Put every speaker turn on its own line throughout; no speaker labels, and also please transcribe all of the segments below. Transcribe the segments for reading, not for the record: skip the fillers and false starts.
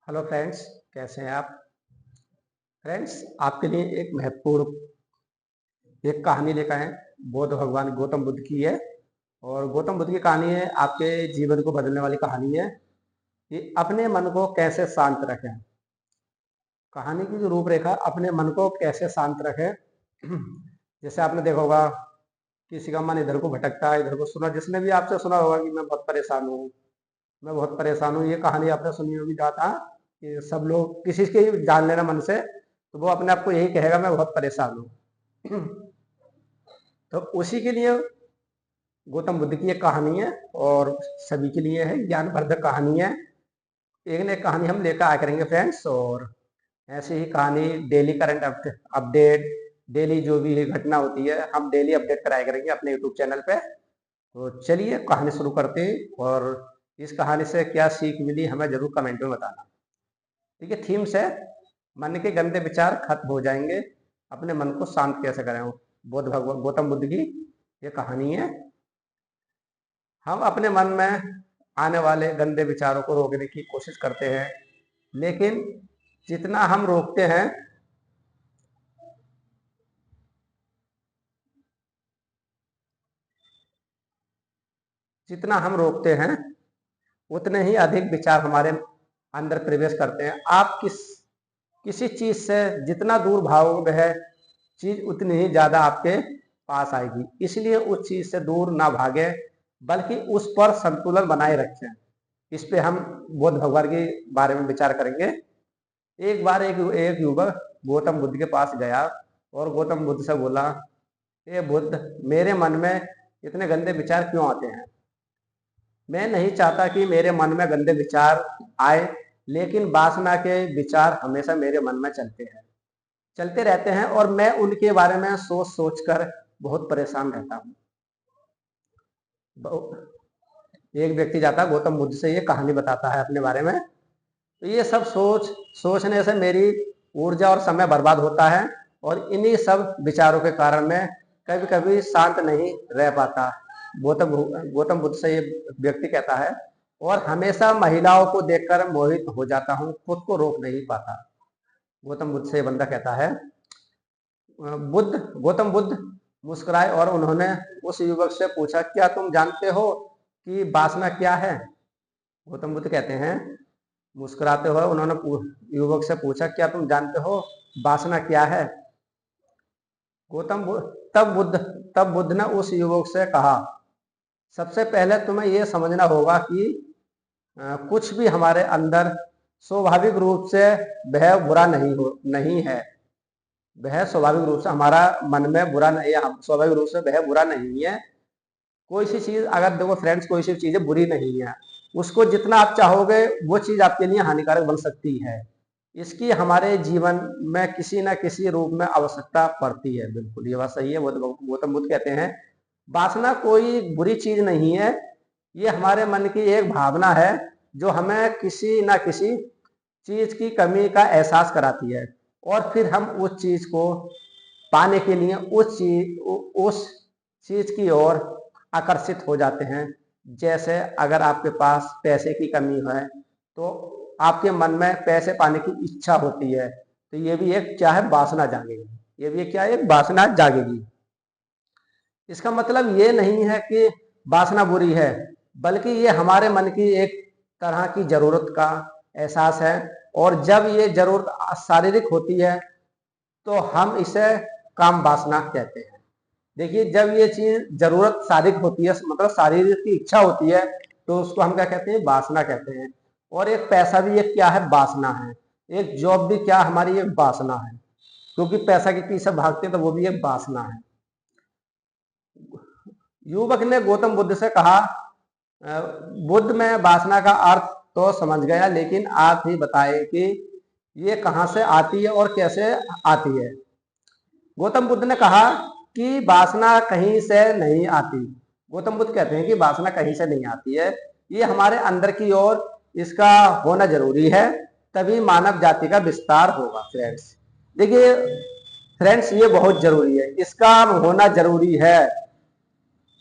Hello friends, कैसे हैं आप? फ्रेंड्स, आपके लिए एक महत्वपूर्ण एक कहानी लेकर आए हैं। बौद्ध भगवान गौतम बुद्ध की है और गौतम बुद्ध की कहानी है, आपके जीवन को बदलने वाली कहानी है कि अपने मन को कैसे शांत रखें। कहानी की जो रूपरेखा, अपने मन को कैसे शांत रखें। जैसे आपने देखा होगा, किसी का मन इधर को भटकता है, इधर को सुना, जिसने भी आपसे सुना होगा कि मैं बहुत परेशान हूँ, मैं बहुत परेशान हूँ। ये कहानी आपने सुनी होगी ज़्यादा कि सब लोग किसी के जान लेना मन से, तो वो अपने आप को यही कहेगा मैं बहुत परेशान हूँ। तो उसी के लिए गौतम बुद्ध की एक कहानी है और सभी के लिए है, ज्ञानवर्धक कहानी है। एक न एक कहानी हम लेकर आया करेंगे फ्रेंड्स, और ऐसी ही कहानी डेली करंट अपडेट, डेली जो भी घटना होती है हम डेली अपडेट कराया करेंगे अपने यूट्यूब चैनल पे। तो चलिए कहानी शुरू करते हैं, और इस कहानी से क्या सीख मिली हमें जरूर कमेंट में बताना। ठीक है, थीम्स है मन के गंदे विचार खत्म हो जाएंगे, अपने मन को शांत कैसे करें। बौद्ध भगवान गौतम बुद्ध की ये कहानी है। हम अपने मन में आने वाले गंदे विचारों को रोकने की कोशिश करते हैं, लेकिन जितना हम रोकते हैं जितना हम रोकते हैं उतने ही अधिक विचार हमारे अंदर प्रवेश करते हैं। आप किसी चीज से जितना दूर भागोगे वह चीज उतनी ही ज्यादा आपके पास आएगी। इसलिए उस चीज से दूर ना भागे, बल्कि उस पर संतुलन बनाए रखें। इस पे हम बौद्ध भगवान के बारे में विचार करेंगे। एक बार एक युवक गौतम बुद्ध के पास गया और गौतम बुद्ध से बोला, ये बुद्ध, मेरे मन में इतने गंदे विचार क्यों आते हैं? मैं नहीं चाहता कि मेरे मन में गंदे विचार आए, लेकिन वासना के विचार हमेशा मेरे मन में चलते रहते हैं और मैं उनके बारे में सोच सोच कर बहुत परेशान रहता हूँ। एक व्यक्ति जाता है गौतम बुद्ध से, ये कहानी बताता है अपने बारे में। तो ये सब सोचने से मेरी ऊर्जा और समय बर्बाद होता है, और इन्हीं सब विचारों के कारण मैं कभी कभी शांत नहीं रह पाता। गौतम बुद्ध से ये व्यक्ति कहता है, और हमेशा महिलाओं को देखकर मोहित हो जाता हूँ, खुद को रोक नहीं पाता। गौतम बुद्ध से ये बंदा कहता है। गौतम बुद्ध मुस्कुराए और उन्होंने उस युवक से पूछा, क्या तुम जानते हो कि वासना क्या है? गौतम बुद्ध कहते हैं, मुस्कुराते हुए उन्होंने युवक से पूछा, क्या तुम जानते हो वासना क्या है? गौतम तब बुद्ध ने उस युवक से कहा, सबसे पहले तुम्हें यह समझना होगा कि कुछ भी हमारे अंदर स्वाभाविक रूप से वह बुरा नहीं है। वह स्वाभाविक रूप से हमारा मन में बुरा नहीं है, स्वाभाविक रूप से वह बुरा नहीं है। कोई सी चीज, अगर देखो फ्रेंड्स, कोई सी चीजें बुरी नहीं है, उसको जितना आप चाहोगे वो चीज आपके लिए हानिकारक बन सकती है। इसकी हमारे जीवन में किसी न किसी रूप में आवश्यकता पड़ती है। बिल्कुल ये बात सही है। गौतम बुद्ध कहते हैं, वासना कोई बुरी चीज नहीं है, ये हमारे मन की एक भावना है जो हमें किसी न किसी चीज की कमी का एहसास कराती है, और फिर हम उस चीज को पाने के लिए उस चीज की ओर आकर्षित हो जाते हैं। जैसे अगर आपके पास पैसे की कमी है तो आपके मन में पैसे पाने की इच्छा होती है, तो ये भी एक क्या है, वासना जागेगी। ये भी क्या है, एक वासना जागेगी। इसका मतलब ये नहीं है कि वासना बुरी है, बल्कि ये हमारे मन की एक तरह की जरूरत का एहसास है, और जब ये जरूरत शारीरिक होती है तो हम इसे काम वासना कहते हैं। देखिए, जब ये चीज जरूरत शारीरिक होती है, मतलब शारीरिक की इच्छा होती है, तो उसको हम क्या कहते हैं, वासना कहते हैं। और एक पैसा भी एक क्या है, वासना है। एक जॉब भी क्या हमारी एक वासना है, क्योंकि पैसा के पीछे भागते हैं तो वो भी एक वासना है। युवक ने गौतम बुद्ध से कहा, बुद्ध, मैं वासना का अर्थ तो समझ गया, लेकिन आप ही बताए कि ये कहाँ से आती है और कैसे आती है। गौतम बुद्ध ने कहा कि वासना कहीं से नहीं आती। गौतम बुद्ध कहते हैं कि वासना कहीं से नहीं आती है, ये हमारे अंदर की ओर इसका होना जरूरी है, तभी मानव जाति का विस्तार होगा। फ्रेंड्स देखिए, फ्रेंड्स ये बहुत जरूरी है, इसका होना जरूरी है,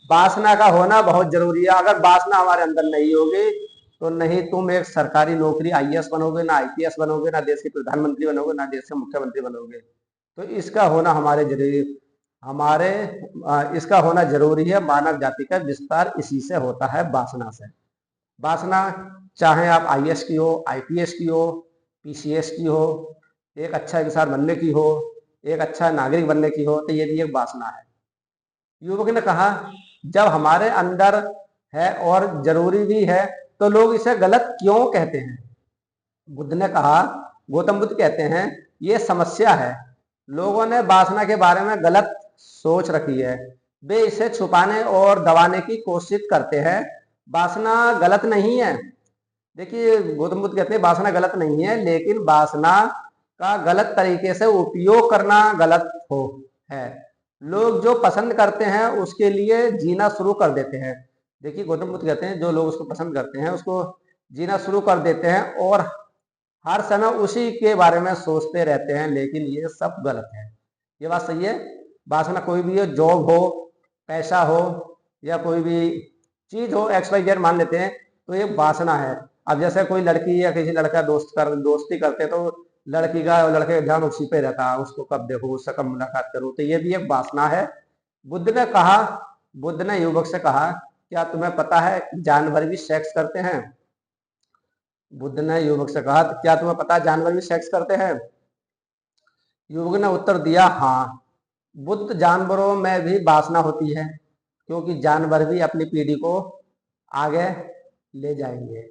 वासना का होना बहुत जरूरी है। अगर वासना हमारे अंदर नहीं होगी तो नहीं तुम एक सरकारी नौकरी आईएएस बनोगे, ना आईपीएस बनोगे, ना देश के प्रधानमंत्री बनोगे, ना देश के मुख्यमंत्री बनोगे। तो इसका होना इसका होना जरूरी है। मानव जाति का विस्तार इसी से होता है, वासना से। वासना चाहे आप आईएएस की हो, आईपीएस की हो, पीसीएस की हो, एक अच्छा इंसान बनने की हो, एक अच्छा नागरिक बनने की हो, तो ये भी एक वासना है। युवक ने कहा जब हमारे अंदर है और जरूरी भी है तो लोग इसे गलत क्यों कहते हैं? बुद्ध ने कहा, गौतम बुद्ध कहते हैं, ये समस्या है। लोगों ने वासना के बारे में गलत सोच रखी है। वे इसे छुपाने और दबाने की कोशिश करते हैं। वासना गलत नहीं है। देखिए, गौतम बुद्ध कहते हैं वासना गलत नहीं है, लेकिन वासना का गलत तरीके से उपयोग करना गलत है। लोग जो पसंद करते हैं उसके लिए जीना शुरू कर देते हैं। देखिए, गौतम बुद्ध कहते हैं जो लोग उसको पसंद करते हैं उसको जीना शुरू कर देते हैं और हर समय उसी के बारे में सोचते रहते हैं, लेकिन ये सब गलत है। ये बात सही है। वासना कोई भी हो, जॉब हो, पैसा हो, या कोई भी चीज हो, XYZ मान लेते हैं, तो ये वासना है। अब जैसे कोई लड़की या किसी लड़का दोस्ती करते हैं, तो लड़के का ध्यान उसी पे रहता है, उसको कब देखो, उससे कब मुलाकात करूं, तो ये भी एक वासना है। बुद्ध ने युवक से कहा, क्या तुम्हें पता है जानवर भी सेक्स करते हैं? बुद्ध ने युवक से कहा, क्या तुम्हें पता है जानवर भी सेक्स करते हैं? युवक ने उत्तर दिया, हाँ। बुद्ध, जानवरों में भी वासना होती है, क्योंकि जानवर भी अपनी पीढ़ी को आगे ले जाएंगे।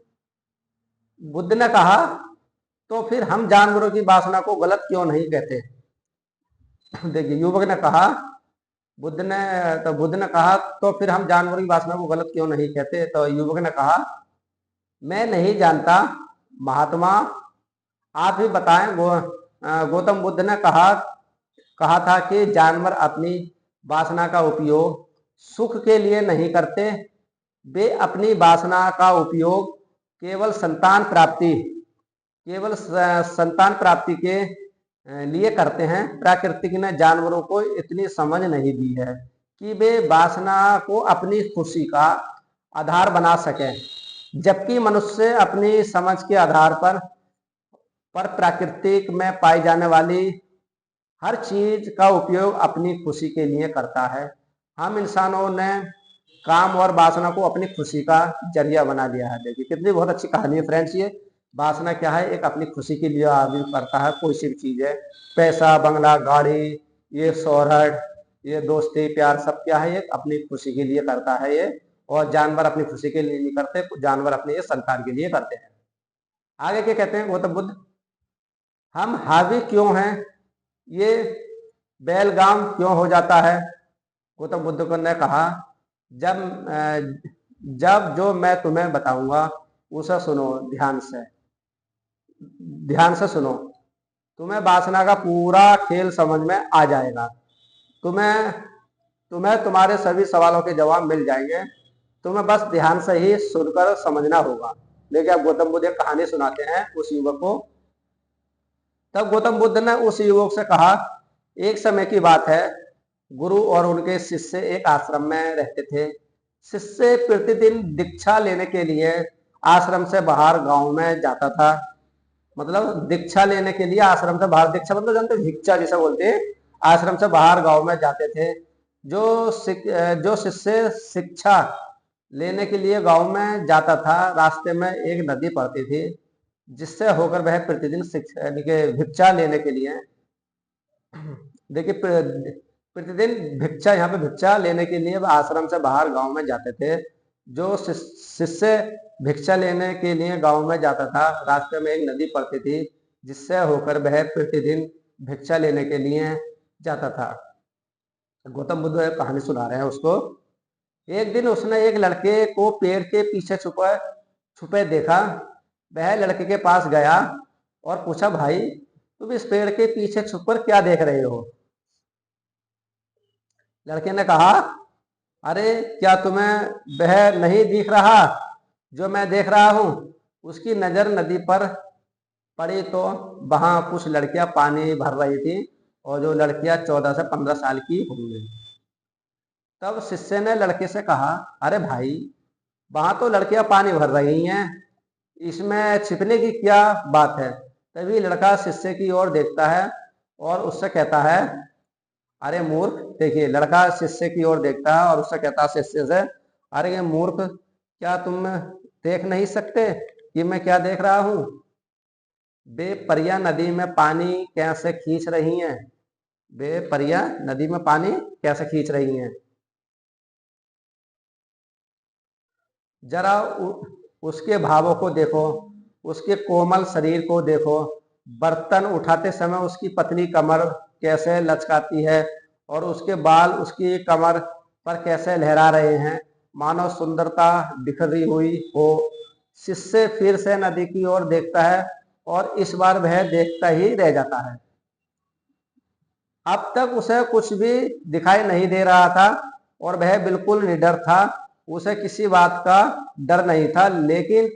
बुद्ध ने कहा, तो फिर हम जानवरों की वासना को गलत क्यों नहीं कहते? देखिए, युवक ने कहा, बुद्ध ने कहा, तो फिर हम जानवरों की वासना को गलत क्यों नहीं कहते? तो युवक ने कहा, मैं नहीं जानता महात्मा, आप ही बताएं। गौतम बुद्ध ने कहा था कि जानवर अपनी वासना का उपयोग सुख के लिए नहीं करते, वे अपनी वासना का उपयोग केवल संतान प्राप्ति के लिए करते हैं। प्रकृति ने जानवरों को इतनी समझ नहीं दी है कि वे वासना को अपनी खुशी का आधार बना सकें, जबकि मनुष्य अपनी समझ के आधार पर प्राकृतिक में पाई जाने वाली हर चीज का उपयोग अपनी खुशी के लिए करता है। हम इंसानों ने काम और वासना को अपनी खुशी का जरिया बना लिया है। देखिए, कितनी बहुत अच्छी कहानी है फ्रेंड्स। ये वासना क्या है? एक अपनी खुशी के लिए आदमी करता है, कोई सी भी चीज है, पैसा, बंगला, गाड़ी, ये शोहरत, ये दोस्ती, प्यार, सब क्या है? ये अपनी खुशी के लिए करता है ये। और जानवर अपनी खुशी के लिए नहीं करते, जानवर अपने ये संतान के लिए करते हैं। आगे क्या कहते हैं गौतम बुद्ध, हम हावी क्यों हैं? ये बेलगाम क्यों हो जाता है? गौतम बुद्ध ने कहा, जब जो मैं तुम्हें बताऊंगा उसे सुनो, ध्यान से सुनो। तुम्हें वासना का पूरा खेल समझ में आ जाएगा। तुम्हें तुम्हारे सभी सवालों के जवाब मिल जाएंगे। तुम्हें बस ध्यान से ही सुनकर समझना होगा। देखिए, अब गौतम बुद्ध एक कहानी सुनाते हैं उस युवक को। तब गौतम बुद्ध ने उस युवक से कहा, एक समय की बात है, गुरु और उनके शिष्य एक आश्रम में रहते थे। शिष्य प्रतिदिन दीक्षा लेने के लिए आश्रम से बाहर गांव में जाता था। मतलब दीक्षा लेने के लिए आश्रम से बाहर, दीक्षा मतलब जानते, भिक्षा जैसा बोलते हैं, आश्रम से बाहर गांव में जाते थे। जो शिष्य शिक्षा लेने के लिए गांव में जाता था, रास्ते में एक नदी पड़ती थी, जिससे होकर वह प्रतिदिन भिक्षा लेने के लिए, देखिए, प्रतिदिन भिक्षा, यहाँ पे भिक्षा लेने के लिए वह आश्रम से बाहर गांव में जाते थे। जो शिष्य भिक्षा लेने के लिए गांव में जाता था, रास्ते में एक नदी पड़ती थी, जिससे होकर वह प्रतिदिन भिक्षा लेने के लिए जाता था। गौतम बुद्ध कहानी सुना रहे हैं उसको। एक दिन उसने एक लड़के को पेड़ के पीछे छुपे देखा। वह लड़के के पास गया और पूछा, भाई तुम इस पेड़ के पीछे छुपकर क्या देख रहे हो? लड़के ने कहा, अरे क्या तुम्हें वह नहीं दिख रहा जो मैं देख रहा हूं? उसकी नजर नदी पर पड़ी तो वहां कुछ लड़कियां पानी भर रही थी, और जो लड़कियां 14 से 15 साल की होंगी। तब शिष्य ने लड़के से कहा, अरे भाई, वहां तो लड़कियां पानी भर रही हैं, इसमें छिपने की क्या बात है। तभी लड़का शिष्य की ओर देखता है और उससे कहता है, अरे मूर्ख। देखिए, लड़का शिष्य की ओर देखता है और उससे कहता है शिष्य से, अरे ये मूर्ख, क्या तुम देख नहीं सकते कि मैं क्या देख रहा हूं। वे परियां नदी में पानी कैसे खींच रही हैं। वे परियां नदी में पानी कैसे खींच रही हैं। जरा उसके भावों को देखो, उसके कोमल शरीर को देखो। बर्तन उठाते समय उसकी पतली कमर कैसे लचकाती है और उसके बाल उसकी कमर पर कैसे लहरा रहे हैं, मानो सुंदरता बिखरी हुई हो। शिष्य फिर से नदी की ओर देखता है और इस बार वह देखता ही रह जाता है। अब तक उसे कुछ भी दिखाई नहीं दे रहा था और वह बिल्कुल निडर था। उसे किसी बात का डर नहीं था, लेकिन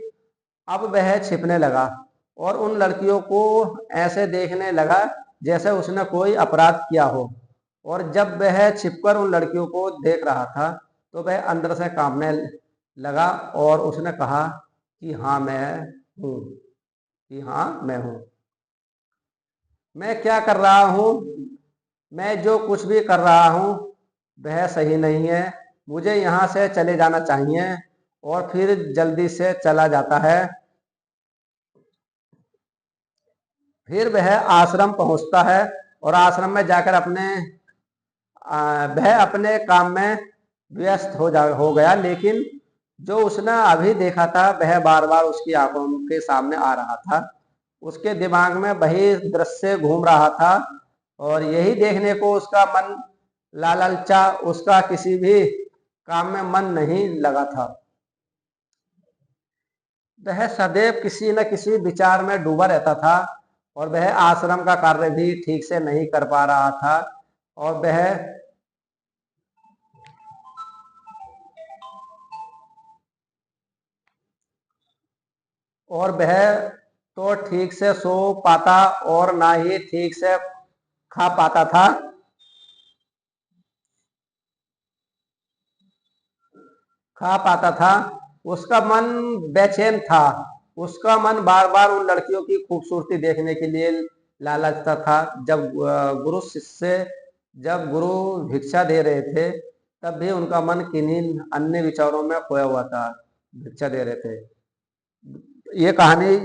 अब वह छिपने लगा और उन लड़कियों को ऐसे देखने लगा जैसे उसने कोई अपराध किया हो। और जब वह छिपकर उन लड़कियों को देख रहा था तो वह अंदर से कांपने लगा और उसने कहा कि हाँ मैं हूँ, कि हाँ मैं हूँ। मैं क्या कर रहा हूँ, मैं जो कुछ भी कर रहा हूँ वह सही नहीं है। मुझे यहाँ से चले जाना चाहिए। और फिर जल्दी से चला जाता है। फिर वह आश्रम पहुंचता है और आश्रम में जाकर वह अपने काम में व्यस्त हो गया, लेकिन जो उसने अभी देखा था वह बार बार उसकी आंखों के सामने आ रहा था। उसके दिमाग में वही दृश्य घूम रहा था और यही देखने को उसका मन लालचा। उसका किसी भी काम में मन नहीं लगा था। वह सदैव किसी न किसी विचार में डूबा रहता था और वह आश्रम का कार्य भी ठीक से नहीं कर पा रहा था। और वह तो ठीक से सो पाता और ना ही ठीक से खा पाता था। उसका मन बेचैन था। उसका मन बार बार उन लड़कियों की खूबसूरती देखने के लिए लालचता था। जब गुरु भिक्षा दे रहे थे तब भी उनका मन किन्हीं अन्य विचारों में खोया हुआ था। भिक्षा दे रहे थे। ये कहानी,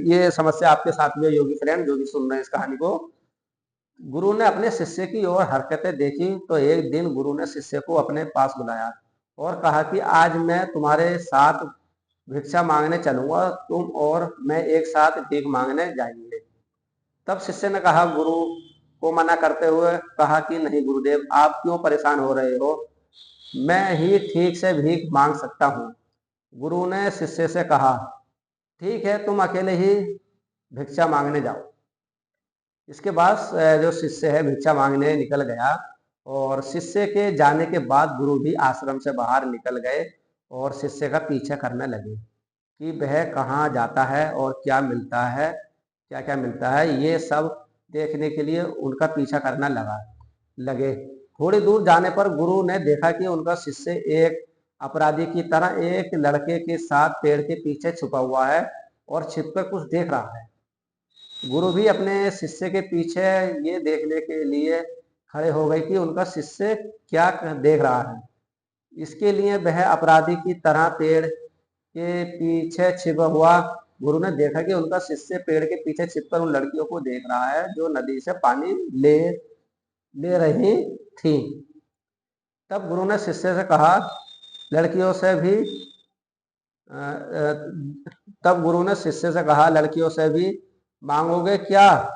ये समस्या आपके साथ में योगी फ्रेंड जो भी सुन रहे हैं इस कहानी को। गुरु ने अपने शिष्य की ओर हरकतें देखी तो एक दिन गुरु ने शिष्य को अपने पास बुलाया और कहा कि आज मैं तुम्हारे साथ भिक्षा मांगने चलूंगा, तुम और मैं एक साथ भीख मांगने जाएंगे। तब शिष्य ने कहा, गुरु को मना करते हुए कहा कि नहीं गुरुदेव, आप क्यों परेशान हो रहे हो, मैं ही ठीक से भीख मांग सकता हूँ। गुरु ने शिष्य से कहा, ठीक है, तुम अकेले ही भिक्षा मांगने जाओ। इसके बाद जो शिष्य है भिक्षा मांगने निकल गया और शिष्य के जाने के बाद गुरु भी आश्रम से बाहर निकल गए और शिष्य का पीछा करने लगे कि वह कहाँ जाता है और क्या मिलता है, क्या क्या मिलता है। ये सब देखने के लिए उनका पीछा करना लगे। थोड़ी दूर जाने पर गुरु ने देखा कि उनका शिष्य एक अपराधी की तरह एक लड़के के साथ पेड़ के पीछे छुपा हुआ है और छिपकर कुछ देख रहा है। गुरु भी अपने शिष्य के पीछे ये देखने के लिए खड़े हो गए कि उनका शिष्य क्या देख रहा है। इसके लिए वह अपराधी की तरह पेड़ के पीछे छिपा हुआ। गुरु ने देखा कि उनका शिष्य पेड़ के पीछे छिपकर उन लड़कियों को देख रहा है जो नदी से पानी ले रही थी। तब गुरु ने शिष्य से कहा, लड़कियों से भी तब गुरु ने शिष्य से कहा, लड़कियों से भी मांगोगे क्या।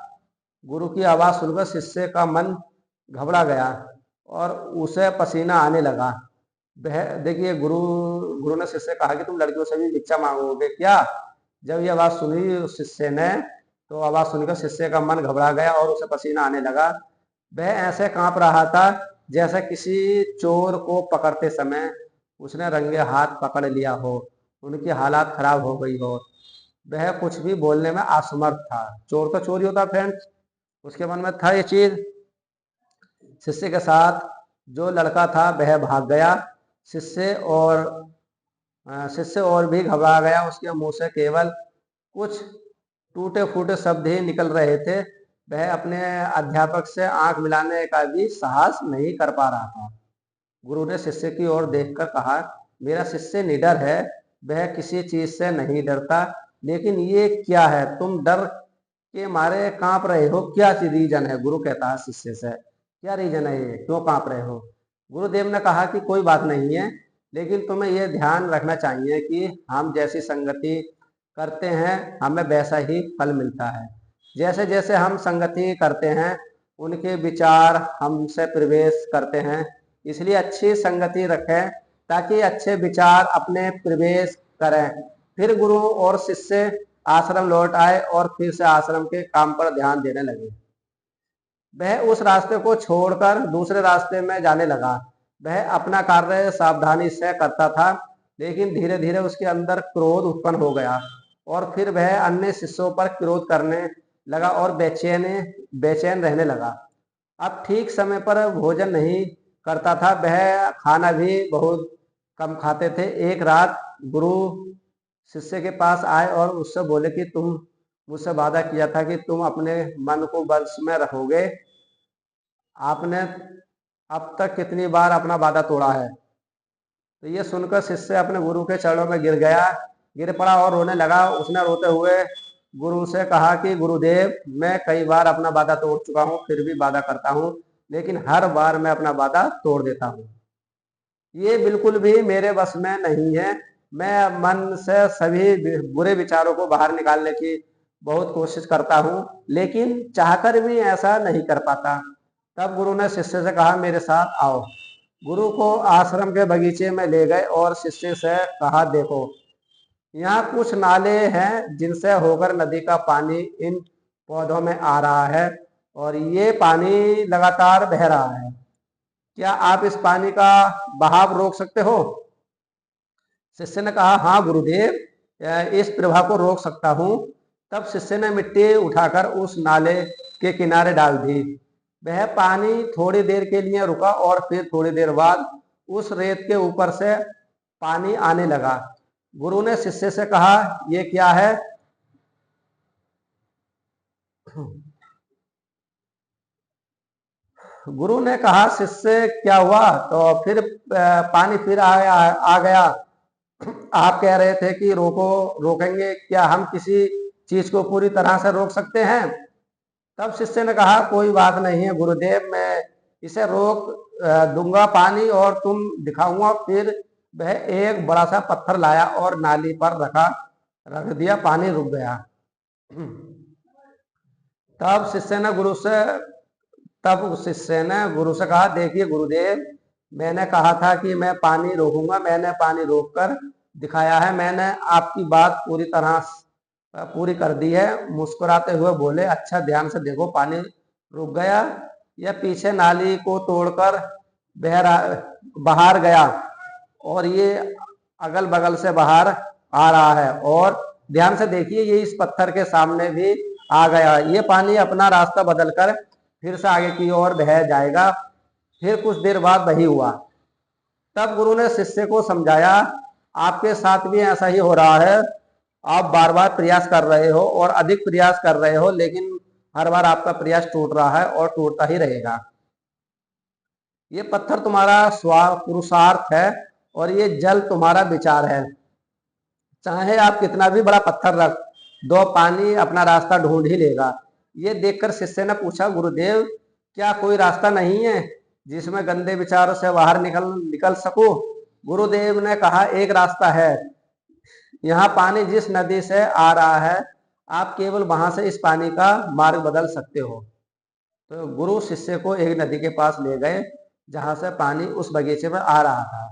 गुरु की आवाज सुनकर शिष्य का मन घबरा गया और उसे पसीना आने लगा। वह देखिए, गुरु गुरु ने शिष्य से कहा कि तुम लड़कियों से भी भिक्षा मांगोगे क्या। जब ये आवाज सुनी उस शिष्य ने, तो आवाज सुनकर शिष्य का मन घबरा गया और उसे पसीना आने लगा। वह ऐसे कांप रहा था जैसे किसी चोर को पकड़ते समय उसने रंगे हाथ पकड़ लिया हो, उनकी हालात खराब हो गई हो। वह कुछ भी बोलने में असमर्थ था। चोर तो चोरी होता फ्रेंड्स, उसके मन में था ये चीज। शिष्य के साथ जो लड़का था वह भाग गया। शिष्य और शिष्य और भी घबरा गया। उसके मुंह से केवल कुछ टूटे फूटे शब्द ही निकल रहे थे। वह अपने अध्यापक से आंख मिलाने का भी साहस नहीं कर पा रहा था। गुरु ने शिष्य की ओर देखकर कहा, मेरा शिष्य निडर है, वह किसी चीज से नहीं डरता। लेकिन ये क्या है, तुम डर के मारे कांप रहे हो, क्या रीजन है? गुरु कहता है शिष्य से, क्या रीजन है, ये क्यों कांप रहे हो? गुरुदेव ने कहा कि कोई बात नहीं है, लेकिन तुम्हें यह ध्यान रखना चाहिए कि हम जैसी संगति करते हैं हमें वैसा ही फल मिलता है। जैसे जैसे हम संगति करते हैं उनके विचार हमसे प्रवेश करते हैं। इसलिए अच्छी संगति रखें ताकि अच्छे विचार अपने प्रवेश करें। फिर गुरु और शिष्य आश्रम लौट आए और फिर से आश्रम के काम पर ध्यान देने लगे। वह उस रास्ते को छोड़कर दूसरे रास्ते में जाने लगा। वह अपना कार्य सावधानी से करता था, लेकिन धीरे धीरे उसके अंदर क्रोध उत्पन्न हो गया और फिर वह अन्य शिष्यों पर क्रोध करने लगा और बेचैन रहने लगा। अब ठीक समय पर भोजन नहीं करता था, वह खाना भी बहुत कम खाते थे। एक रात गुरु शिष्य के पास आए और उससे बोले कि तुम मुझसे वादा किया था कि तुम अपने मन को वश में रखोगे। आपने अब तक कितनी बार अपना वादा तोड़ा है? तो ये सुनकर शिष्य अपने गुरु के चरणों में गिर पड़ा और रोने लगा। उसने रोते हुए गुरु से कहा कि गुरुदेव, मैं कई बार अपना वादा तोड़ चुका हूँ, फिर भी वादा करता हूँ, लेकिन हर बार मैं अपना वादा तोड़ देता हूँ। ये बिल्कुल भी मेरे वश में नहीं है। मैं मन से सभी बुरे विचारों को बाहर निकालने की बहुत कोशिश करता हूँ, लेकिन चाहकर भी ऐसा नहीं कर पाता। तब गुरु ने शिष्य से कहा, मेरे साथ आओ। गुरु को आश्रम के बगीचे में ले गए और शिष्य से कहा, देखो, यहाँ कुछ नाले हैं जिनसे होकर नदी का पानी इन पौधों में आ रहा है और ये पानी लगातार बह रहा है। क्या आप इस पानी का बहाव रोक सकते हो? शिष्य ने कहा, हाँ गुरुदेव, इस प्रवाह को रोक सकता हूँ। तब शिष्य ने मिट्टी उठाकर उस नाले के किनारे डाल दी। वह पानी थोड़ी देर के लिए रुका और फिर थोड़ी देर बाद उस रेत के ऊपर से पानी आने लगा। गुरु ने शिष्य से कहा, ये क्या है? गुरु ने कहा, शिष्य क्या हुआ? तो फिर पानी फिर आ गया। आप कह रहे थे कि रोकेंगे, क्या हम किसी चीज को पूरी तरह से रोक सकते हैं? तब शिष्य ने कहा, कोई बात नहीं है गुरुदेव, मैं इसे रोक दूंगा पानी और तुम दिखाऊंगा। फिर वह एक बड़ा सा पत्थर लाया और नाली पर रख दिया, पानी रुक गया। तब शिष्य ने गुरु से कहा, देखिए गुरुदेव, मैंने कहा था कि मैं पानी रोकूंगा, मैंने पानी रोककर दिखाया है, मैंने आपकी बात पूरी कर दी है। मुस्कुराते हुए बोले, अच्छा ध्यान से देखो, पानी रुक गया, यह पीछे नाली को तोड़कर बाहर गया और ये अगल बगल से बाहर आ रहा है। और ध्यान से देखिए, ये इस पत्थर के सामने भी आ गया। ये पानी अपना रास्ता बदलकर फिर से आगे की ओर बह जाएगा। फिर कुछ देर बाद वही हुआ। तब गुरु ने शिष्य को समझाया, आपके साथ भी ऐसा ही हो रहा है। आप बार बार प्रयास कर रहे हो और अधिक प्रयास कर रहे हो, लेकिन हर बार आपका प्रयास टूट रहा है और टूटता ही रहेगा। ये पत्थर तुम्हारा पुरुषार्थ है और ये जल तुम्हारा विचार है। चाहे आप कितना भी बड़ा पत्थर रख दो, पानी अपना रास्ता ढूंढ ही लेगा। ये देखकर शिष्य ने पूछा, गुरुदेव, क्या कोई रास्ता नहीं है जिसमें गंदे विचारों से बाहर निकल सकूं? गुरुदेव ने कहा, एक रास्ता है। यहाँ पानी जिस नदी से आ रहा है, आप केवल वहां से इस पानी का मार्ग बदल सकते हो। तो गुरु शिष्य को एक नदी के पास ले गए जहां से पानी उस बगीचे में आ रहा था।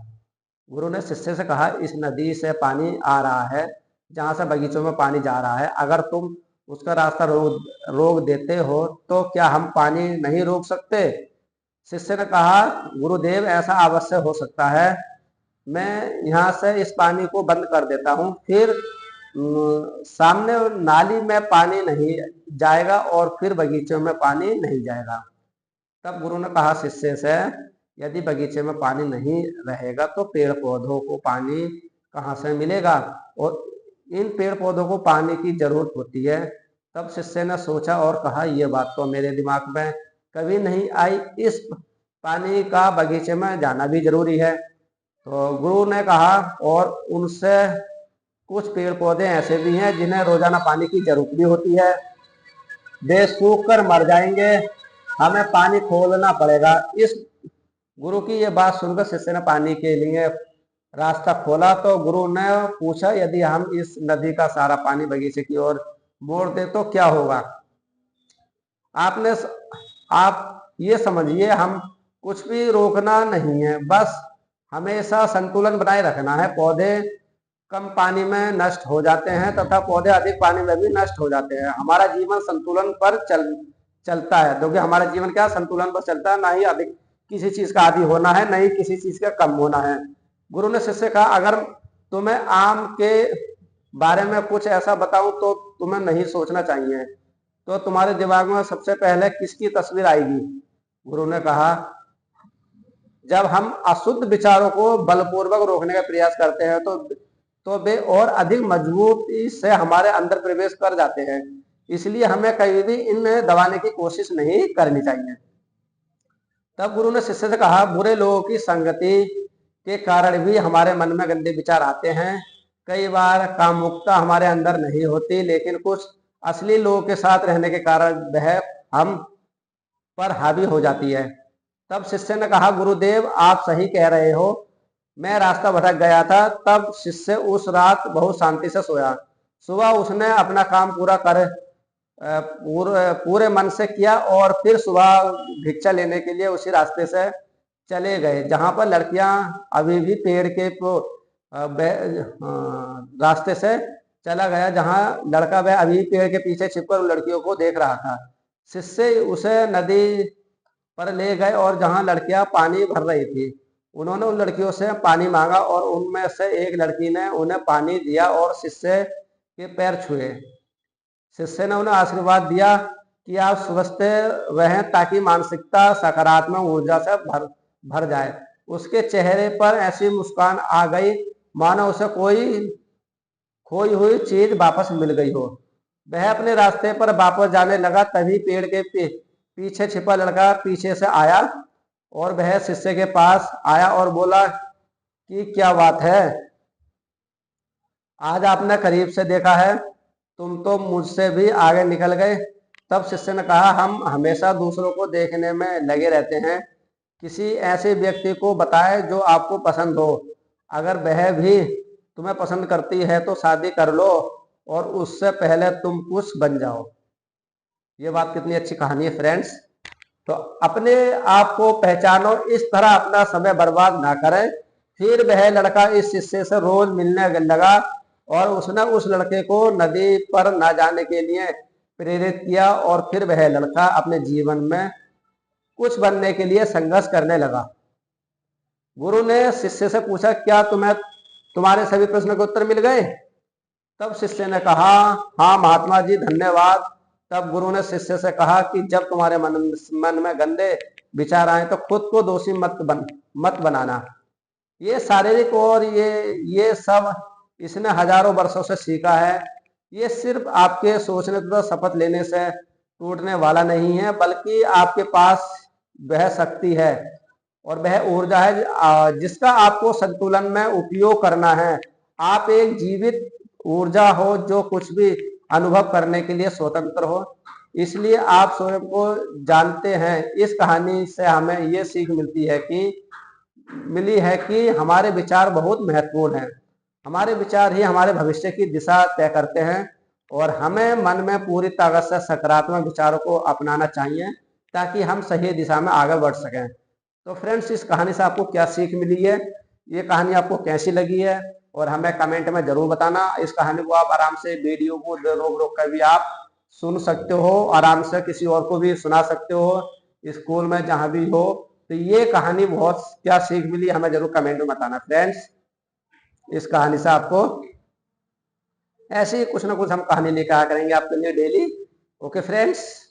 गुरु ने शिष्य से कहा, इस नदी से पानी आ रहा है जहां से बगीचों में पानी जा रहा है। अगर तुम उसका रास्ता रोक देते हो तो क्या हम पानी नहीं रोक सकते? शिष्य ने कहा, गुरुदेव, ऐसा अवश्य हो सकता है। मैं यहाँ से इस पानी को बंद कर देता हूँ, फिर सामने नाली में पानी नहीं जाएगा और फिर बगीचों में पानी नहीं जाएगा। तब गुरु ने कहा शिष्य से, यदि बगीचे में पानी नहीं रहेगा तो पेड़ पौधों को पानी कहाँ से मिलेगा, और इन पेड़ पौधों को पानी की जरूरत होती है। तब शिष्य ने सोचा और कहा, यह बात तो मेरे दिमाग में कभी नहीं आई, इस पानी का बगीचे में जाना भी जरूरी है। तो गुरु ने कहा, और उनसे कुछ पेड़ पौधे ऐसे भी हैं जिन्हें रोजाना पानी की जरूरत भी होती है, वे सूख कर मर जाएंगे, हमें पानी खोलना पड़ेगा। इस गुरु की यह बात सुनकर शिष्य ने पानी के लिए रास्ता खोला। तो गुरु ने पूछा, यदि हम इस नदी का सारा पानी बगीचे की ओर मोड़ दे तो क्या होगा? आप ये समझिए, हम कुछ भी रोकना नहीं है, बस हमेशा संतुलन बनाए रखना है। पौधे कम पानी में नष्ट हो जाते हैं तथा पौधे अधिक पानी में भी नष्ट हो जाते हैं। हमारा जीवन संतुलन पर चलता है, क्योंकि हमारा जीवन क्या संतुलन पर चलता है, ना ही अधिक किसी चीज का आदी होना है, ना ही किसी चीज का कम होना है। गुरु ने शिष्य कहा, अगर तुम्हें आम के बारे में कुछ ऐसा बताऊं तो तुम्हें नहीं सोचना चाहिए, तो तुम्हारे दिमाग में सबसे पहले किसकी तस्वीर आएगी? गुरु ने कहा, जब हम अशुद्ध विचारों को बलपूर्वक रोकने का प्रयास करते हैं तो वे और अधिक मजबूती से हमारे अंदर प्रवेश कर जाते हैं। इसलिए हमें कभी भी इन्हें दबाने की कोशिश नहीं करनी चाहिए। तब गुरु ने शिष्य से कहा, बुरे लोगों की संगति के कारण भी हमारे मन में गंदे विचार आते हैं। कई बार कामुकता हमारे अंदर नहीं होती, लेकिन कुछ असली लोगों के साथ रहने के कारण वह हम पर हावी हो जाती है। तब शिष्य ने कहा, गुरुदेव आप सही कह रहे हो, मैं रास्ता भटक गया था। तब शिष्य उस रात बहुत शांति से सोया। सुबह उसने अपना काम पूरा कर पूरे मन से किया और फिर सुबह भिक्षा लेने के लिए उसी रास्ते से चले गए जहां पर लड़कियां अभी भी पेड़ के रास्ते से चला गया, जहां लड़का वह अभी पेड़ के पीछे छिपकर उन लड़कियों को देख रहा था। शिष्य उसे नदी पर ले गए और जहां लड़कियां पानी भर रही थी, उन्होंने उन लड़कियों से पानी मांगा और उनमें से एक लड़की ने उन्हें पानी दिया और शिष्य के पैर छुए। शिष्य ने उन्हें आशीर्वाद दिया कि आप स्वस्थ रहें ताकि मानसिकता सकारात्मक ऊर्जा से भर जाए। उसके चेहरे पर ऐसी मुस्कान आ गई मानो उसे कोई खोई हुई चीज वापस मिल गई हो। वह अपने रास्ते पर वापस जाने लगा, तभी पेड़ के पीछे छिपा लड़का पीछे से आया और वह शिष्य के पास आया और बोला कि क्या बात है, आज आपने करीब से देखा है, तुम तो मुझसे भी आगे निकल गए। तब शिष्य ने कहा, हम हमेशा दूसरों को देखने में लगे रहते हैं, किसी ऐसे व्यक्ति को बताएं जो आपको पसंद हो। अगर वह भी तुम्हें पसंद करती है तो शादी कर लो और उससे पहले तुम कुछ बन जाओ। ये बात कितनी अच्छी कहानी है फ्रेंड्स। तो अपने आप को पहचानो, इस तरह अपना समय बर्बाद ना करें। फिर वह लड़का इस शिष्य से रोज मिलने लगा और उसने उस लड़के को नदी पर न जाने के लिए प्रेरित किया और फिर वह लड़का अपने जीवन में कुछ बनने के लिए संघर्ष करने लगा। गुरु ने शिष्य से पूछा, क्या तुम्हारे सभी प्रश्नों के उत्तर मिल गए? तब शिष्य ने कहा, हाँ महात्मा जी धन्यवाद। तब गुरु ने शिष्य से कहा कि जब तुम्हारे मन में गंदे विचार आए तो खुद को दोषी मत बनाना। ये शारीरिक और ये सब इसने हजारों वर्षों से सीखा है। ये सिर्फ आपके सोचने तथा शपथ लेने से टूटने वाला नहीं है, बल्कि आपके पास वह शक्ति है और वह ऊर्जा है जिसका आपको संतुलन में उपयोग करना है। आप एक जीवित ऊर्जा हो जो कुछ भी अनुभव करने के लिए स्वतंत्र हो, इसलिए आप स्वयं को जानते हैं। इस कहानी से हमें ये सीख मिली है कि हमारे विचार बहुत महत्वपूर्ण हैं। हमारे विचार ही हमारे भविष्य की दिशा तय करते हैं और हमें मन में पूरी ताकत से सकारात्मक विचारों को अपनाना चाहिए ताकि हम सही दिशा में आगे बढ़ सकें। तो फ्रेंड्स, इस कहानी से आपको क्या सीख मिली है, ये कहानी आपको कैसी लगी है और हमें कमेंट में जरूर बताना। इस कहानी को आप आराम से वीडियो को रोक कर भी आप सुन सकते हो, आराम से किसी और को भी सुना सकते हो, स्कूल में जहां भी हो। तो ये कहानी बहुत क्या सीख मिली हमें जरूर कमेंट में बताना फ्रेंड्स। इस कहानी से आपको ऐसे ही कुछ ना कुछ हम कहानी लेकर आ करेंगे आपके लिए डेली। Okay friends.